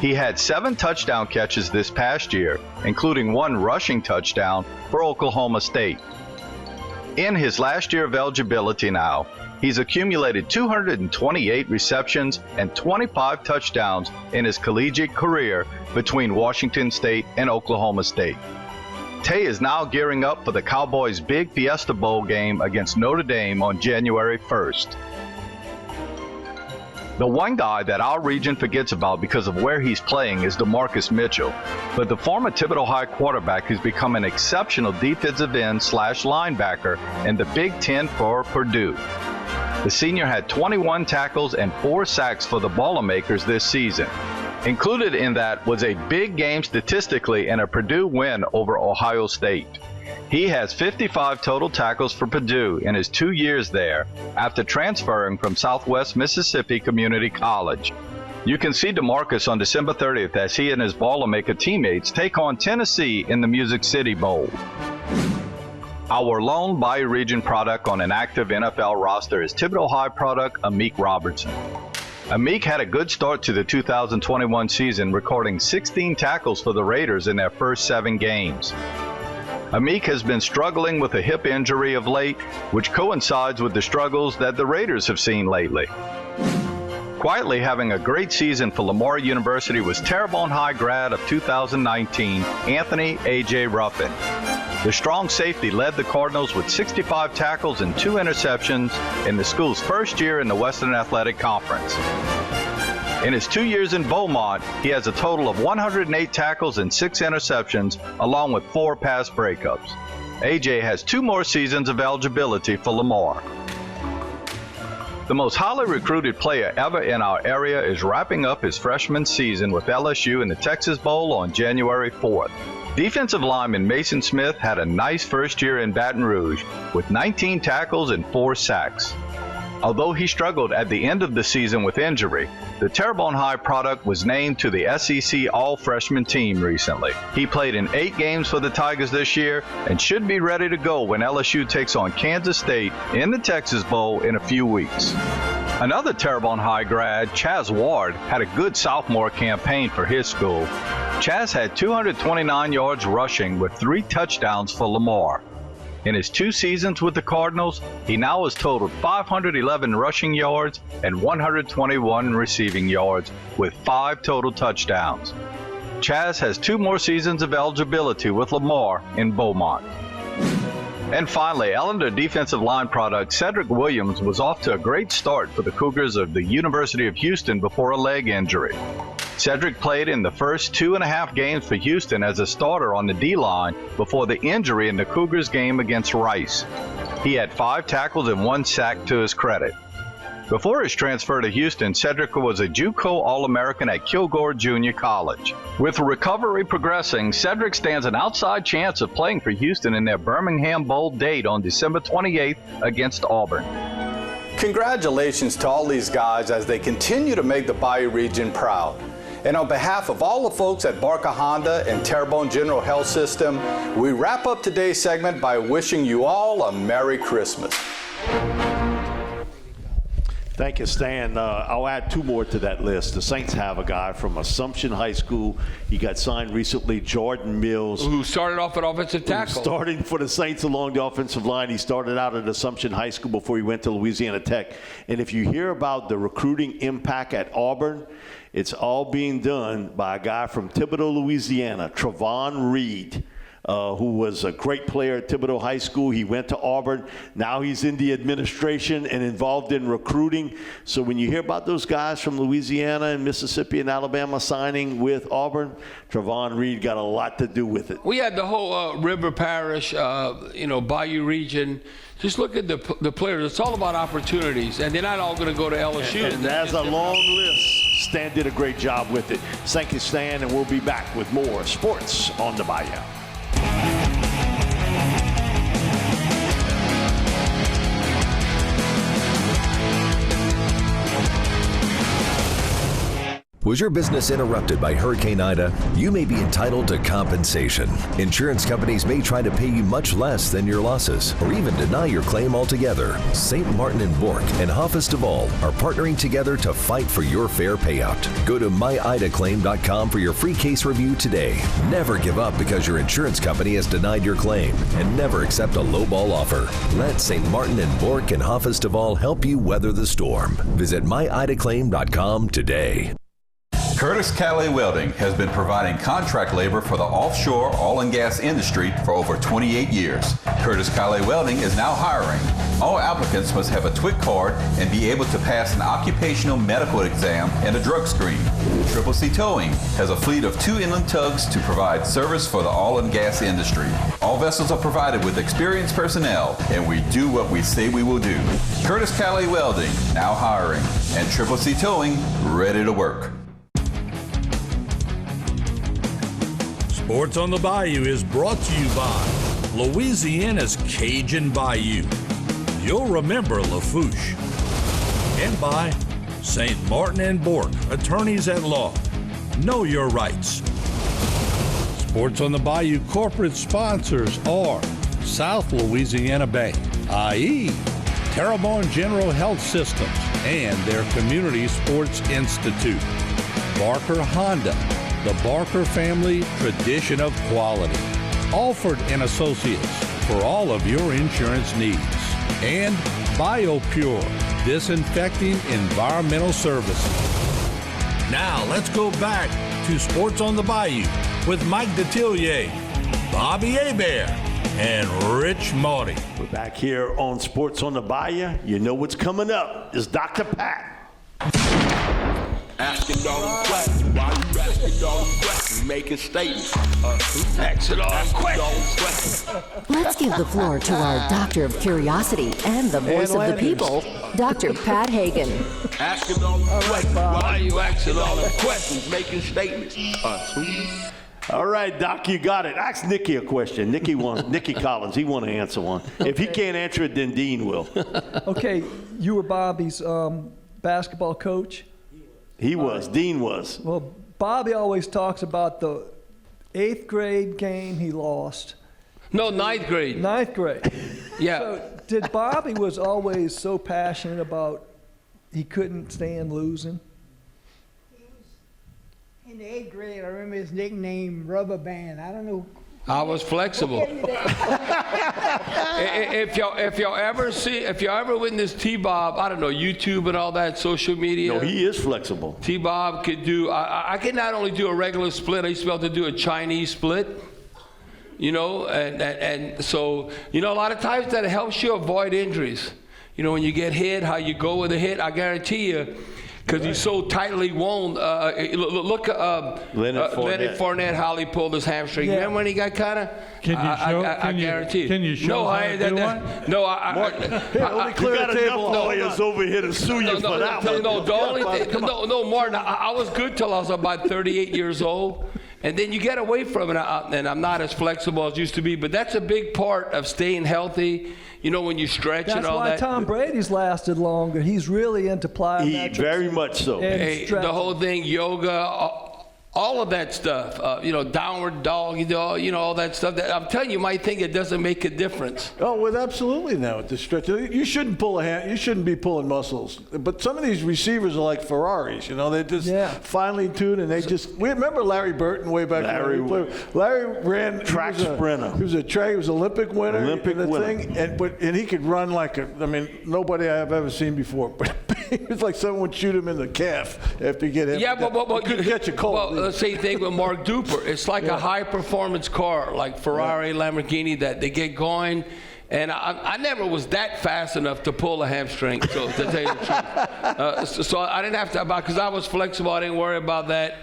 He had 7 touchdown catches this past year, including 1 rushing touchdown for Oklahoma State. In his last year of eligibility now, he's accumulated 228 receptions and 25 touchdowns in his collegiate career between Washington State and Oklahoma State. Tay is now gearing up for the Cowboys' big Fiesta Bowl game against Notre Dame on January 1st. The one guy that our region forgets about because of where he's playing is DeMarcus Mitchell, but the former Thibodeau High quarterback has become an exceptional defensive end/linebacker in the Big Ten for Purdue. The senior had 21 tackles and 4 sacks for the Boilermakers this season. Included in that was a big game statistically in a Purdue win over Ohio State. He has 55 total tackles for Purdue in his 2 years there after transferring from Southwest Mississippi Community College. You can see DeMarcus on December 30th as he and his Boilermaker teammates take on Tennessee in the Music City Bowl. Our lone Bayou Region product on an active NFL roster is Thibodeau High product Amik Robertson. Amik had a good start to the 2021 season, recording 16 tackles for the Raiders in their first 7 games. Amik has been struggling with a hip injury of late, which coincides with the struggles that the Raiders have seen lately. Quietly having a great season for Lamar University was Terrebonne High grad of 2019, Anthony A.J. Ruffin. The strong safety led the Cardinals with 65 tackles and 2 interceptions in the school's first year in the Western Athletic Conference. In his 2 years in Beaumont, he has a total of 108 tackles and 6 interceptions, along with 4 pass breakups. AJ has 2 more seasons of eligibility for Lamar. The most highly recruited player ever in our area is wrapping up his freshman season with LSU in the Texas Bowl on January 4th. Defensive lineman Mason Smith had a nice first year in Baton Rouge with 19 tackles and 4 sacks. Although he struggled at the end of the season with injury, the Terrebonne High product was named to the SEC All-Freshman team recently. He played in 8 games for the Tigers this year and should be ready to go when LSU takes on Kansas State in the Texas Bowl in a few weeks. Another Terrebonne High grad, Chaz Ward, had a good sophomore campaign for his school. Chaz had 229 yards rushing with 3 touchdowns for Lamar. In his 2 seasons with the Cardinals, he now has totaled 511 rushing yards and 121 receiving yards with 5 total touchdowns. Chaz has 2 more seasons of eligibility with Lamar in Beaumont. And finally, Ellender defensive line product Cedric Williams was off to a great start for the Cougars of the University of Houston before a leg injury. Cedric played in the first 2.5 games for Houston as a starter on the D-line before the injury in the Cougars game against Rice. He had 5 tackles and 1 sack to his credit. Before his transfer to Houston, Cedric was a JUCO All-American at Kilgore Junior College. With recovery progressing, Cedric stands an outside chance of playing for Houston in their Birmingham Bowl date on December 28th against Auburn. Congratulations to all these guys as they continue to make the Bayou region proud. And on behalf of all the folks at Barker Honda and Terrebonne General Health System, we wrap up today's segment by wishing you all a Merry Christmas. Thank you, Stan. I'll add two more to that list. The Saints have a guy from Assumption High School. He got signed recently, Jordan Mills. Who started off at offensive tackle. Starting for the Saints along the offensive line. He started out at Assumption High School before he went to Louisiana Tech. And if you hear about the recruiting impact at Auburn, it's all being done by a guy from Thibodaux, Louisiana, Trevon Reed. Who was a great player at Thibodaux High School. He went to Auburn. Now he's in the administration and involved in recruiting. So when you hear about those guys from Louisiana and Mississippi and Alabama signing with Auburn, Trevon Reed got a lot to do with it. We had the whole River Parish, Bayou region. Just look at the players. It's all about opportunities, and they're not all going to go to LSU. And that's a long list. Stan did a great job with it. Thank you, Stan, and we'll be back with more Sports on the Bayou. Was your business interrupted by Hurricane Ida? You may be entitled to compensation. Insurance companies may try to pay you much less than your losses, or even deny your claim altogether. St. Martin and Bourke and Hoffes Duval are partnering together to fight for your fair payout. Go to myidaclaim.com for your free case review today. Never give up because your insurance company has denied your claim, and never accept a lowball offer. Let St. Martin and Bourke and Hoffes Duval help you weather the storm. Visit myidaclaim.com today. Curtis Calais Welding has been providing contract labor for the offshore oil and gas industry for over 28 years. Curtis Calais Welding is now hiring. All applicants must have a TWIC card and be able to pass an occupational medical exam and a drug screen. Triple C Towing has a fleet of 2 inland tugs to provide service for the oil and gas industry. All vessels are provided with experienced personnel, and we do what we say we will do. Curtis Calais Welding, now hiring, and Triple C Towing, ready to work. Sports on the Bayou is brought to you by Louisiana's Cajun Bayou. You'll remember LaFouche. And by St. Martin and Bourke, attorneys at law. Know your rights. Sports on the Bayou corporate sponsors are South Louisiana Bank, i.e. Terrebonne General Health Systems and their Community Sports Institute. Barker Honda, the Barker family tradition of quality. Alford and Associates for all of your insurance needs. And BioPure, disinfecting environmental services. Now let's go back to Sports on the Bayou with Mike Detillier, Bobby Hebert, and Rich Maury. We're back here on Sports on the Bayou. You know what's coming up. It's Dr. Pat. Asking all them questions. Why you asking all them questions? Making statements. Asking all them questions. Let's give the floor to our Doctor of Curiosity and the voice of the people, Dr. Pat Hagen. Asking all them questions. Why you asking all them questions? Making statements. All right, Doc, you got it. Ask Nikki a question. Nikki Collins, he want to answer one. If he can't answer it, then Dean will. Okay, you were Bobby's basketball coach? He was. Dean was. Well, Bobby always talks about the 8th grade game he lost. No, 9th grade. 9th grade. Yeah. So did Bobby was always so passionate about he couldn't stand losing? In the 8th grade, I remember his nickname, Rubber Band. I don't know. I was flexible. If y'all ever witness T-Bob, I don't know, YouTube and all that, social media. No, he is flexible. T-Bob could do, I could not only do a regular split, I used to be able to do a Chinese split. And so, a lot of times that helps you avoid injuries. When you get hit, how you go with a hit, I guarantee you, because he's so tightly wound. Look, Leonard Fournette, how he pulled his hamstring. Yeah. Remember when he got kind of? Can you show? I guarantee. Can you show how to do one? No, You got enough lawyers over here to sue you for that one. No, Martin. I was good till I was about 38 years old. And then you get away from it, and I'm not as flexible as used to be. But that's a big part of staying healthy. You know, when you stretch and all that. That's why Tom Brady's lasted longer. He's really into plyometrics. Very much so. Hey, the whole thing, yoga, all of that stuff. Downward dog, all that stuff. I'm telling you, you might think it doesn't make a difference. Oh, well, absolutely now with the stretch. You shouldn't pull a hand. You shouldn't be pulling muscles. But some of these receivers are like Ferraris. They're just finely tuned, and they just. We remember Larry Burton way back. Larry ran track sprinter. He was an Olympic winner. And he could run like nobody I've ever seen before. But it was like someone would shoot him in the calf after you get him. Yeah, but you could catch a cold. Well, the same thing with Mark Duper. It's like a high-performance car, like Ferrari, Lamborghini, that they get going. And I never was that fast enough to pull a hamstring, so to tell you the truth. So I didn't have to, because I was flexible, I didn't worry about that.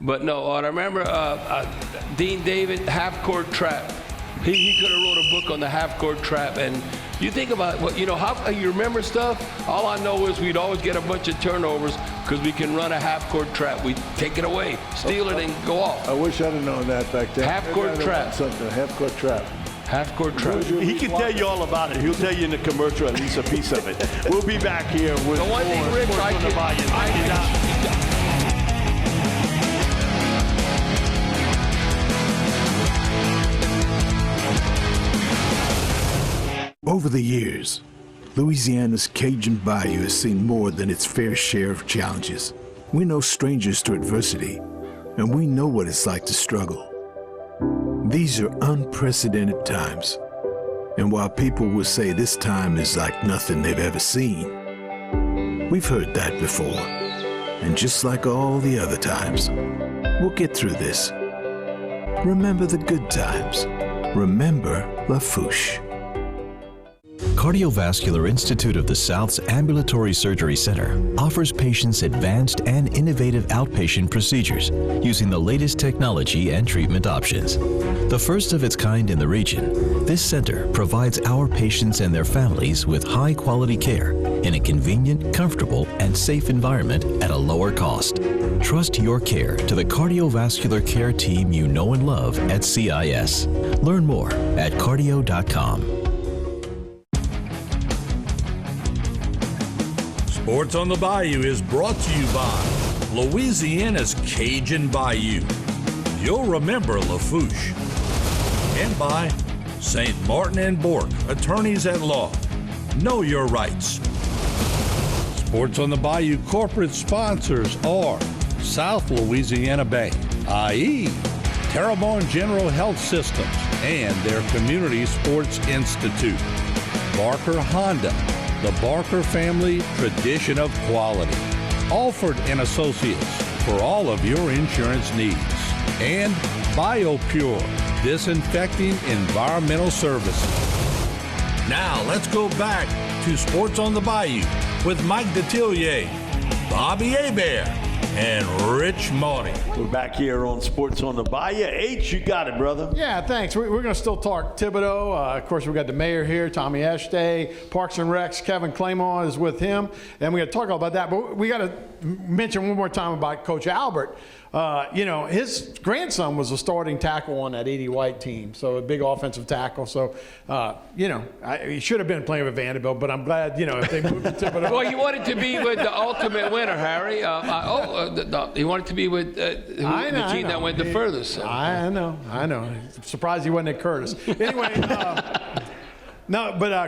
But no, I remember Dean David, half-court trap. He could have wrote a book on the half-court trap. And you think about how you remember stuff. All I know is we'd always get a bunch of turnovers because we can run a half-court trap. We take it away, steal it, and go off. I wish I'd have known that back then. Half-court trap. Half-court trap. Half-court trap. He can tell you all about it. He'll tell you in the commercial at least a piece of it. We'll be back here with the one thing, Rich, Over the years, Louisiana's Cajun Bayou has seen more than its fair share of challenges. We're no strangers to adversity, and we know what it's like to struggle. These are unprecedented times, and while people will say this time is like nothing they've ever seen, we've heard that before. And just like all the other times, we'll get through this. Remember the good times. Remember LaFouche. Cardiovascular Institute of the South's Ambulatory Surgery Center offers patients advanced and innovative outpatient procedures using the latest technology and treatment options. The first of its kind in the region, this center provides our patients and their families with high-quality care in a convenient, comfortable, and safe environment at a lower cost. Trust your care to the cardiovascular care team you know and love at CIS. Learn more at cardio.com. Sports on the Bayou is brought to you by Louisiana's Cajun Bayou. You'll remember LaFouche. And by St. Martin and Bourke, attorneys at law. Know your rights. Sports on the Bayou corporate sponsors are South Louisiana Bank, i.e., Terrebonne General Health Systems and their Community Sports Institute, Barker Honda, the Barker family tradition of quality. Alford & Associates for all of your insurance needs. And BioPure, disinfecting environmental services. Now let's go back to Sports on the Bayou with Mike Detillier, Bobby Hebert, and Rich Maudie. We're back here on Sports on the Bayou. H, you got it, brother. Yeah, thanks. We're going to still talk Thibodeau. Of course, we've got the mayor here, Tommy Eshte, Parks and Recs, Kevin Claymont is with him, and we got to talk about that. But we got to mention one more time about Coach Albert. His grandson was a starting tackle on that 80 White team, so a big offensive tackle. So, he should have been playing with Vanderbilt, but I'm glad, if they moved to Thibodeau. Well, he wanted to be with the ultimate winner, Harry. He wanted to be with the team that went the furthest. So. I know. I'm surprised he wasn't at Curtis. Anyway,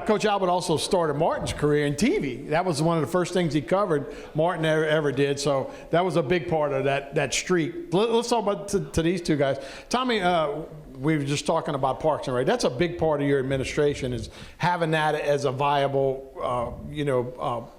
Coach Albert also started Martin's career in TV. That was one of the first things he covered Martin ever did. So that was a big part of that streak. Let's talk about to these two guys. Tommy, we were just talking about Parks and Rec. That's a big part of your administration, is having that as a viable,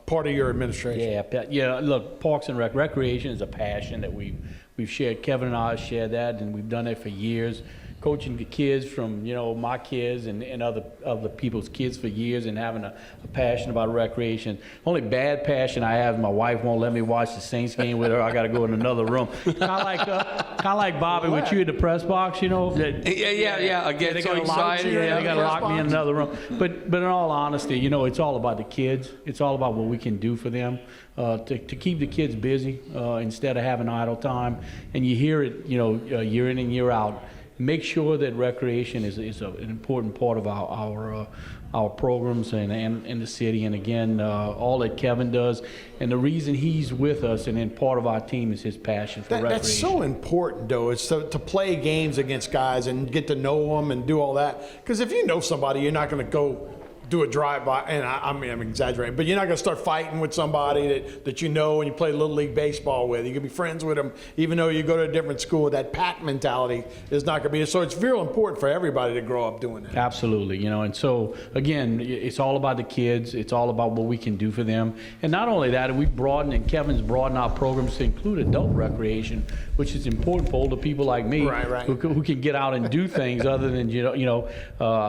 part of your administration. Yeah. Look, Parks and Recreation is a passion that we've shared. Kevin and I share that, and we've done it for years. coaching the kids from, my kids and other people's kids for years and having a passion about recreation. Only bad passion I have is my wife won't let me watch the Saints game with her. I got to go in another room. Kind of like Bobby with you in the press box, Yeah. I get so excited. They got to lock me in another room. But in all honesty, it's all about the kids. It's all about what we can do for them to keep the kids busy instead of having idle time. And you hear it, year in and year out. Make sure that recreation is an important part of our programs and the city. And again, all that Kevin does, and the reason he's with us and in part of our team is his passion for recreation. That's so important, though. It's to play games against guys and get to know them and do all that. Because if you know somebody, you're not going to go do a drive-by, and I'm exaggerating, but you're not going to start fighting with somebody that you know and you play Little League baseball with. You can be friends with them even though you go to a different school. That pack mentality is not going to be. So it's real important for everybody to grow up doing that. Absolutely, and so, again, it's all about the kids. It's all about what we can do for them. And not only that, we broaden, and Kevin's broadened our programs to include adult recreation, which is important for older people like me who can get out and do things other than,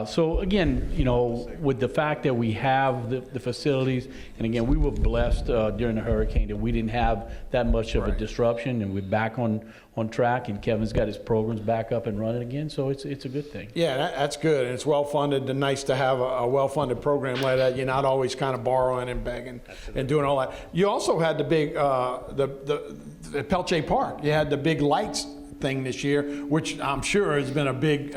so, again, with the fact that we have the facilities, and again, we were blessed during the hurricane that we didn't have that much of a disruption, and we're back on track, and Kevin's got his programs back up and running again, so it's a good thing. Yeah, that's good, and it's well-funded, and nice to have a well-funded program like that. You're not always kind of borrowing and begging and doing all that. You also had the big, the Pelche Park. You had the big lights thing this year, which I'm sure has been a big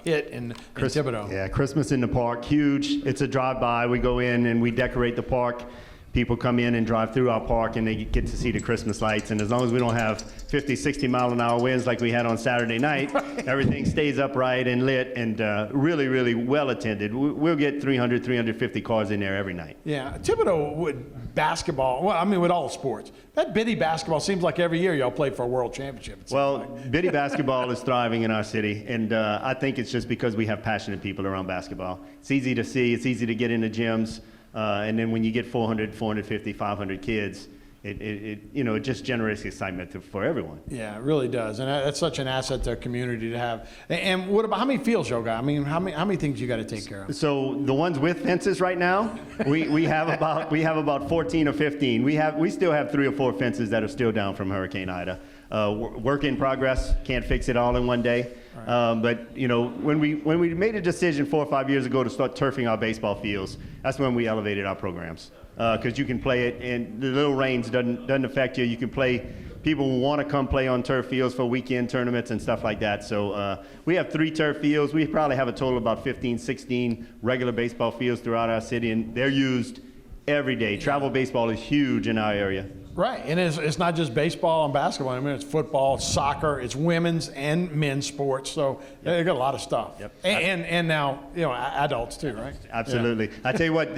hit in Thibodaux. Yeah, Christmas in the park, huge. It's a drive-by. We go in and we decorate the park. People come in and drive through our park and they get to see the Christmas lights. And as long as we don't have 50, 60-mile-an-hour winds like we had on Saturday night, everything stays upright and lit and really, really well attended. We'll get 300, 350 cars in there every night. Yeah, Thibodaux with basketball, with all sports. That Biddy basketball seems like every year y'all play for a world championship. Well, Biddy basketball is thriving in our city, and I think it's just because we have passionate people around basketball. It's easy to see, it's easy to get into gyms, and then when you get 400, 450, 500 kids, it just generates excitement for everyone. Yeah, it really does, and that's such an asset to a community to have. And what about, how many fields y'all got? I mean, how many things you got to take care of? So the ones with fences right now, we have about 14 or 15. We still have 3 or 4 fences that are still down from Hurricane Ida. Work in progress. Can't fix it all in one day. Right. But when we made a decision 4 or 5 years ago to start turfing our baseball fields, that's when we elevated our programs. Because you can play it, and the little rains doesn't affect you. You can play. People want to come play on turf fields for weekend tournaments and stuff like that. So we have 3 turf fields. We probably have a total of about 15, 16 regular baseball fields throughout our city, and they're used every day. Travel baseball is huge in our area. Right, and it's not just baseball and basketball. I mean, it's football, soccer, it's women's and men's sports. So they got a lot of stuff. Yep. And now, adults too, right? Absolutely. Yeah. I tell you what,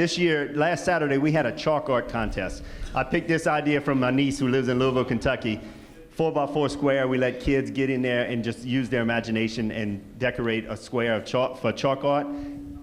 last Saturday, we had a chalk art contest. I picked this idea from my niece who lives in Louisville, Kentucky. 4x4 square, we let kids get in there and just use their imagination and decorate a square of chalk art.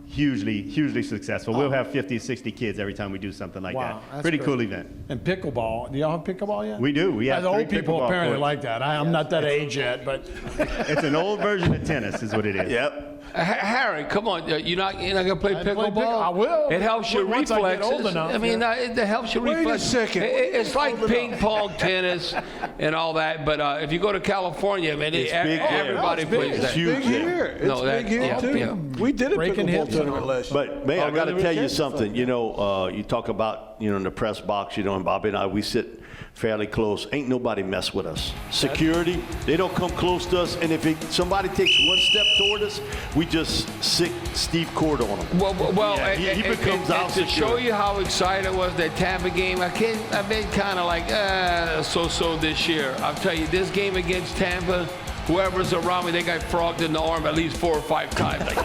Hugely successful. We'll have 50, 60 kids every time we do something like that. That's pretty cool event. And pickleball. Do y'all have pickleball yet? We do. We have 3 old people apparently courts. like that. I'm not that age yet, but it's an old version of tennis, is what it is. Yep. Harry, come on. You're not gonna play pickleball? I will. It helps your once reflexes. I get old enough, it helps your reflexes. Wait a second. It's like ping pong, tennis, and all that. But if you go to California, everybody plays that. It's big here. It's big here too. Yeah. We did a pickleball tournament last year. But May, I got to tell you something. You talk about in the press box. And Bobby and I, we sit fairly close. Ain't nobody mess with us. Security, they don't come close to us. And if somebody takes one step toward us, we just sick Steve Cord on him. Well, he becomes our to show you how excited I was that Tampa game. I've been kind of like so this year. I'll tell you, this game against Tampa, whoever's around me, they got frogged in the arm at least 4 or 5 times. Like,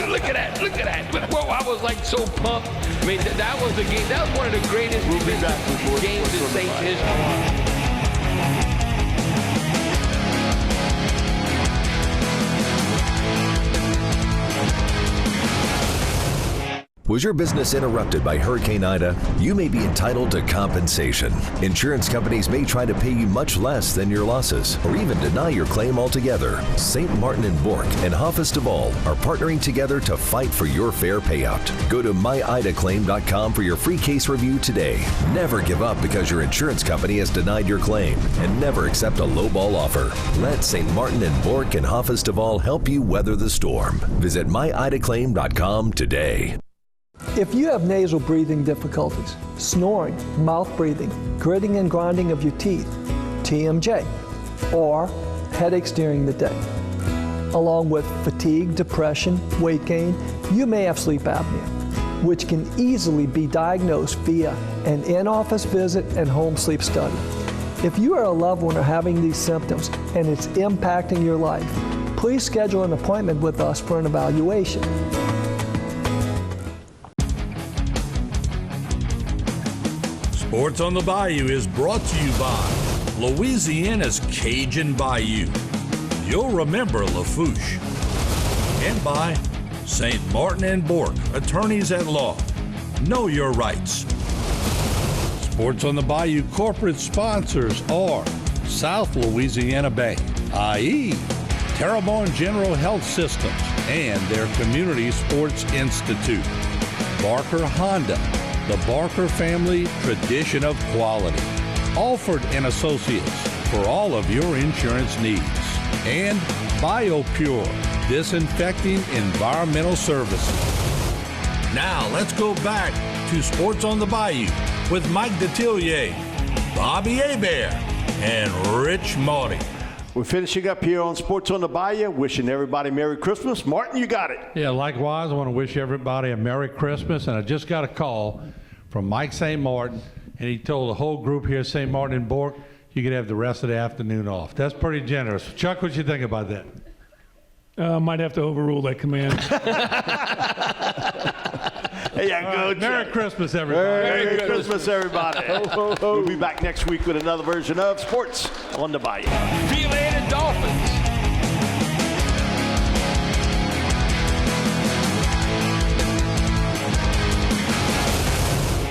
look at that. Whoa, I was like so pumped. I mean, that was the game. That was one of the greatest games in Saints history. Was your business interrupted by Hurricane Ida? You may be entitled to compensation. Insurance companies may try to pay you much less than your losses, or even deny your claim altogether. St. Martin and Bork and Hoffa's Duvall are partnering together to fight for your fair payout. Go to myidaclaim.com for your free case review today. Never give up because your insurance company has denied your claim, and never accept a lowball offer. Let St. Martin and Bork and Hoffa's Duvall help you weather the storm. Visit myidaclaim.com today. If you have nasal breathing difficulties, snoring, mouth breathing, gritting and grinding of your teeth, TMJ, or headaches during the day, along with fatigue, depression, weight gain, you may have sleep apnea, which can easily be diagnosed via an in-office visit and home sleep study. If you or a loved one are having these symptoms and it's impacting your life, please schedule an appointment with us for an evaluation. Sports on the Bayou is brought to you by Louisiana's Cajun Bayou. You'll remember LaFouche. And by St. Martin and Bork, attorneys at law. Know your rights. Sports on the Bayou corporate sponsors are South Louisiana Bank, i.e. Terrebonne General Health Systems and their Community Sports Institute. Barker Honda, the Barker family tradition of quality. Alford and Associates for all of your insurance needs. And BioPure, disinfecting environmental services. Now let's go back to Sports on the Bayou with Mike Detillier, Bobby Hebert, and Rich Maudie. We're finishing up here on Sports on the Bayou, wishing everybody Merry Christmas. Martin, you got it. Yeah, likewise, I want to wish everybody a Merry Christmas. And I just got a call from Mike St. Martin, and he told the whole group here, St. Martin and Bork, you could have the rest of the afternoon off. That's pretty generous. Chuck, what you think about that? Might have to overrule that command. Hey, go, Merry Christmas, everybody. Merry Christmas, everybody. We'll be back next week with another version of Sports on the Bayou. See you later, Dolphins.